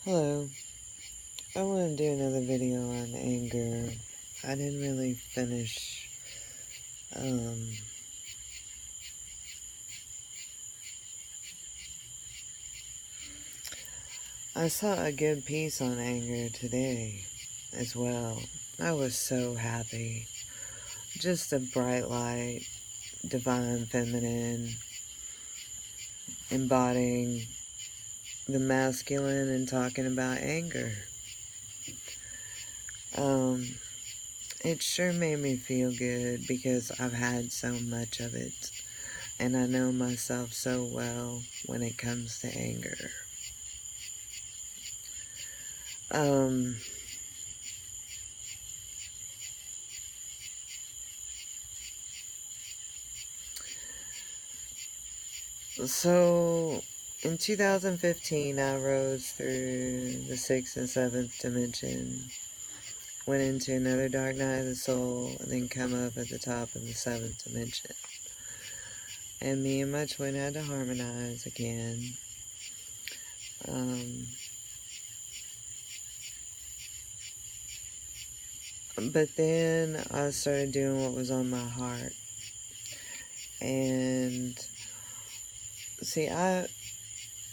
Hello, I want to do another video on anger. I didn't really finish, um, I saw a good piece on anger today as well. I was so happy. Just a bright light, divine feminine, embodying the masculine and talking about anger. Um, it sure made me feel good because I've had so much of it. And I know myself so well when it comes to anger. Um, so in 2015, I rose through the sixth and seventh dimension, went into another dark night of the soul, and then come up at the top of the seventh dimension. And me and my twin had to harmonize again. Um, but then I started doing what was on my heart. And see, I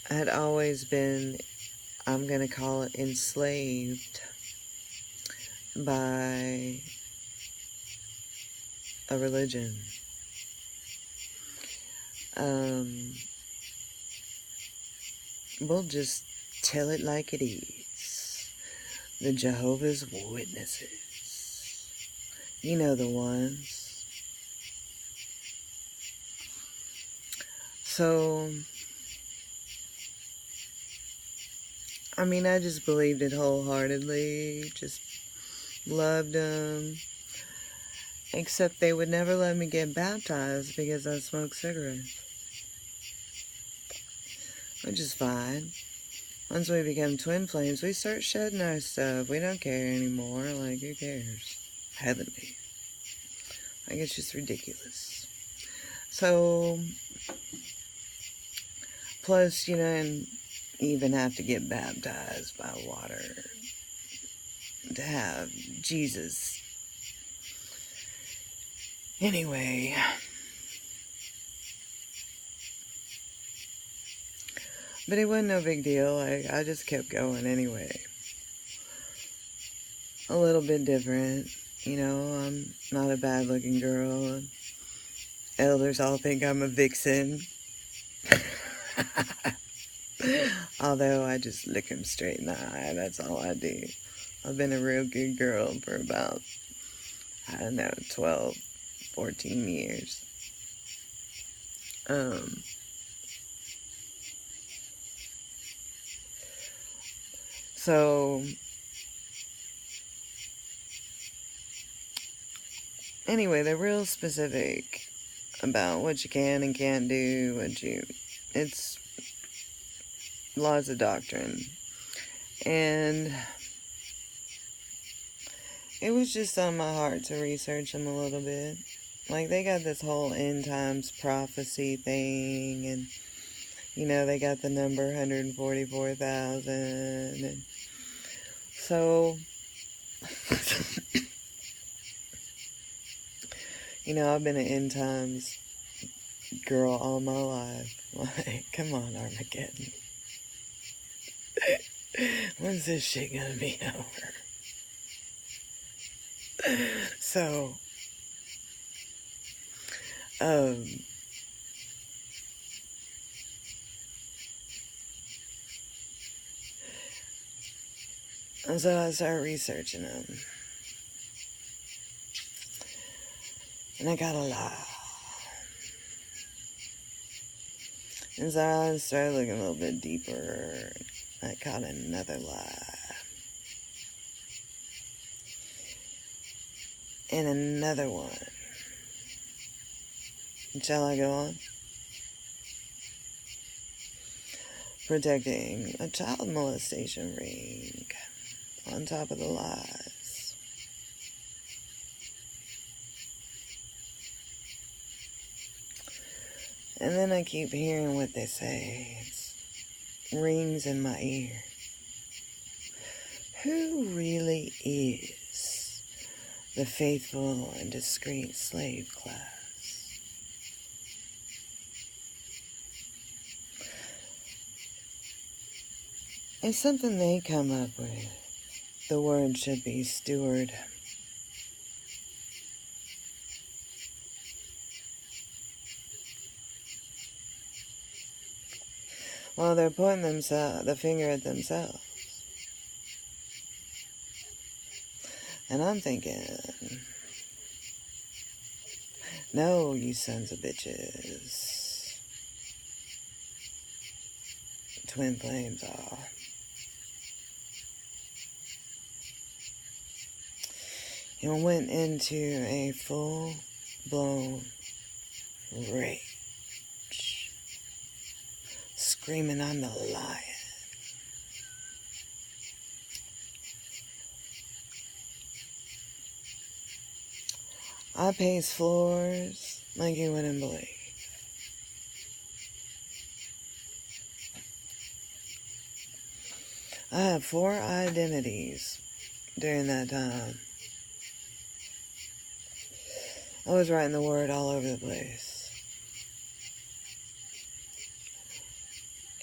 had always been, I'm going to call it, enslaved by a religion. Um, we'll just tell it like it is. The Jehovah's Witnesses. You know the ones. So, I mean, I just believed it wholeheartedly. Just loved them. Except they would never let me get baptized because I smoked cigarettes. Which is fine. Once we become twin flames, we start shedding our stuff. We don't care anymore. Like, who cares? Heavenly. Like, it's just ridiculous. So, plus, and you even have to get baptized by water to have Jesus. Anyway, but it wasn't no big deal. I just kept going anyway. A little bit different. I'm not a bad looking girl. Elders all think I'm a vixen. Although I just look him straight in the eye. That's all I do. I've been a real good girl for about, 12, 14 years. So, anyway, they're real specific about what you can and can't do, it's laws of doctrine. And it was just on my heart to research them a little bit. Like, they got this whole end times prophecy thing, and, they got the number 144,000, and so, I've been an end times girl all my life. Like, come on, Armageddon. When's this shit gonna be over? So, um, so I started researching them. And I got a lot. And so I started looking a little bit deeper. I caught another lie. And another one. Shall I go on? Protecting a child molestation ring on top of the lies. And then I keep hearing what they say. It's rings in my ear. Who really is the faithful and discreet slave class? It's something they come up with. The word should be steward. Well, they're pointing the finger at themselves. And I'm thinking, no, you sons of bitches. Twin flames are. And went into a full-blown rage, screaming, I'm the lion. I pace floors like you wouldn't believe. I have 4 identities during that time. I was writing the word all over the place.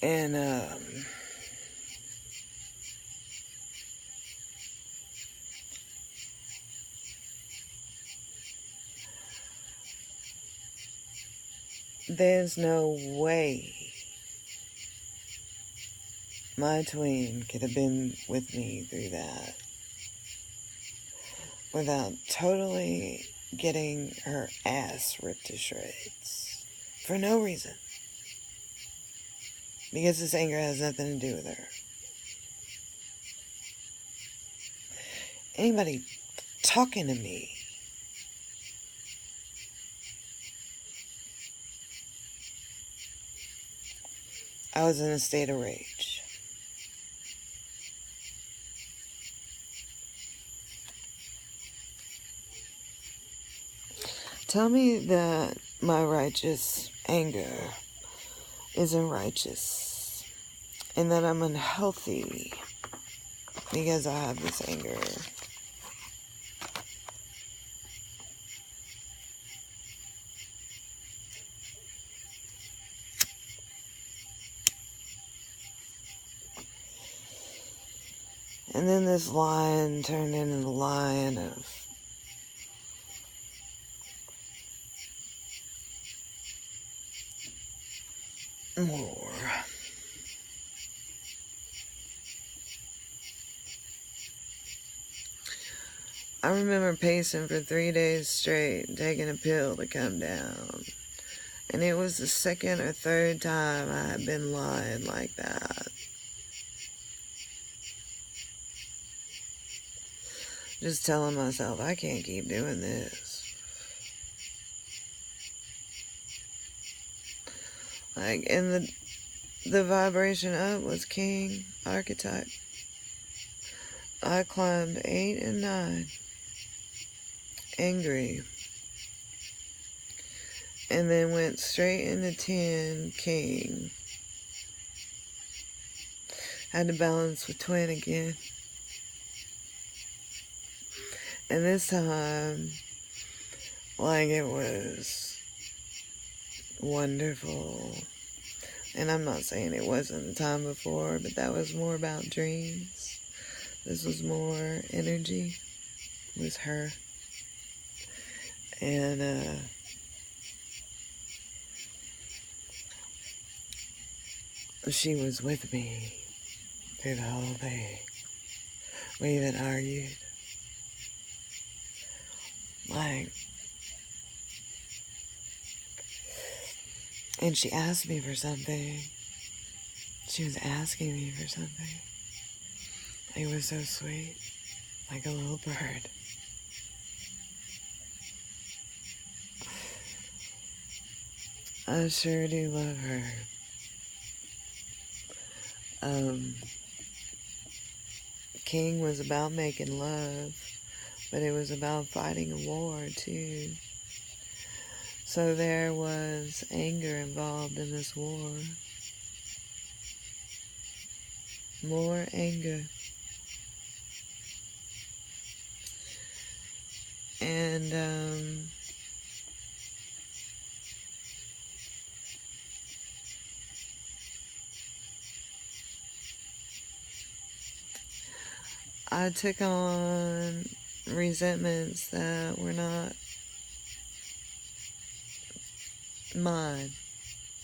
And, there's no way my twin could have been with me through that without totally getting her ass ripped to shreds. For no reason. Because this anger has nothing to do with her. Anybody talking to me I was in a state of rage. Tell me that my righteous anger isn't righteous and that I'm unhealthy because I have this anger. And then this lion turned into the lion of more. I remember pacing for 3 days straight, taking a pill to come down. And it was the 2nd or 3rd time I had been lying like that. Just telling myself, I can't keep doing this. Like, and the vibration up was King Archetype. I climbed 8 and 9, angry, and then went straight into 10, King. Had to balance with Twin again. And this time, like, it was wonderful. And I'm not saying it wasn't the time before, but that was more about dreams. This was more energy with her. And, she was with me through the whole thing. We even argued. Like, and she asked me for something. She was asking me for something. It was so sweet, like a little bird. I sure do love her. King was about making love, but it was about fighting a war too. So there was anger involved in this war. More anger. And I took on resentments that were not mine,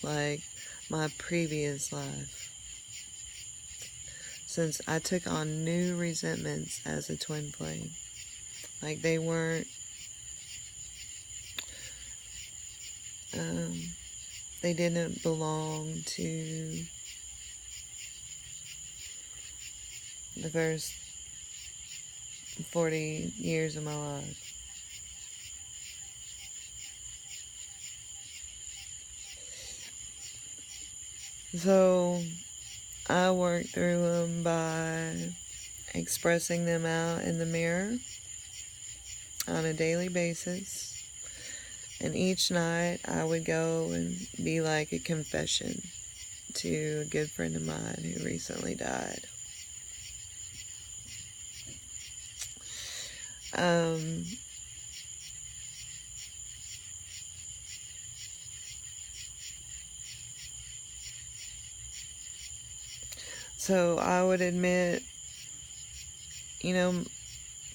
like my previous life. Since I took on new resentments as a twin flame, like they weren't, they didn't belong to the first 40 years of my life. So I work through them by expressing them out in the mirror on a daily basis. And each night I would go and be like a confession to a good friend of mine who recently died. So I would admit,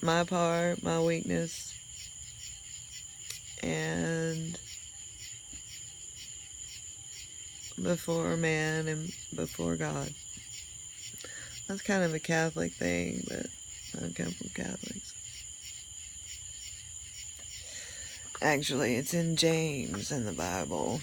my part, my weakness, and before man and before God. That's kind of a Catholic thing, but I don't come from Catholics. Actually, it's in James in the Bible.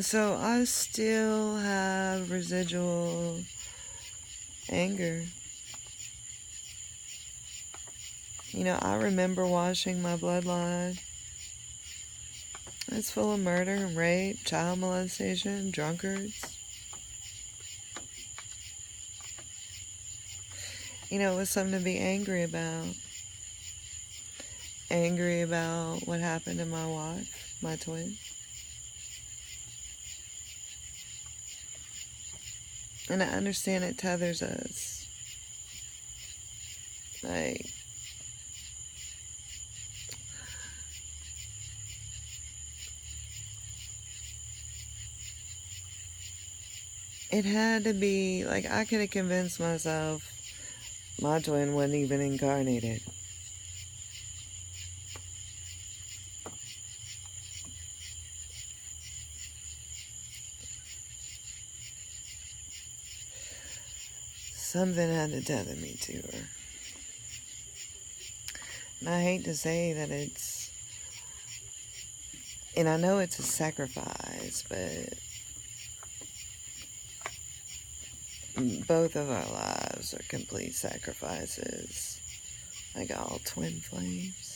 So I still have residual anger. I remember watching my bloodline. It's full of murder and rape, child molestation, drunkards. It was something to be angry about. Angry about what happened to my wife, my twin. And I understand it tethers us. Like, it had to be, like, I could have convinced myself my twin wasn't even incarnated. Something had to tether me to her. And I hate to say that and I know it's a sacrifice, but both of our lives are complete sacrifices, like all twin flames.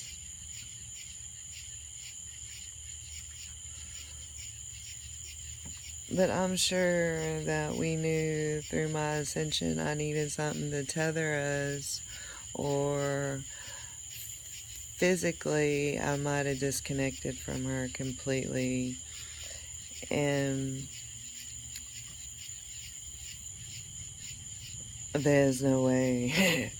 But I'm sure that we knew through my ascension I needed something to tether us, or physically I might have disconnected from her completely, and there's no way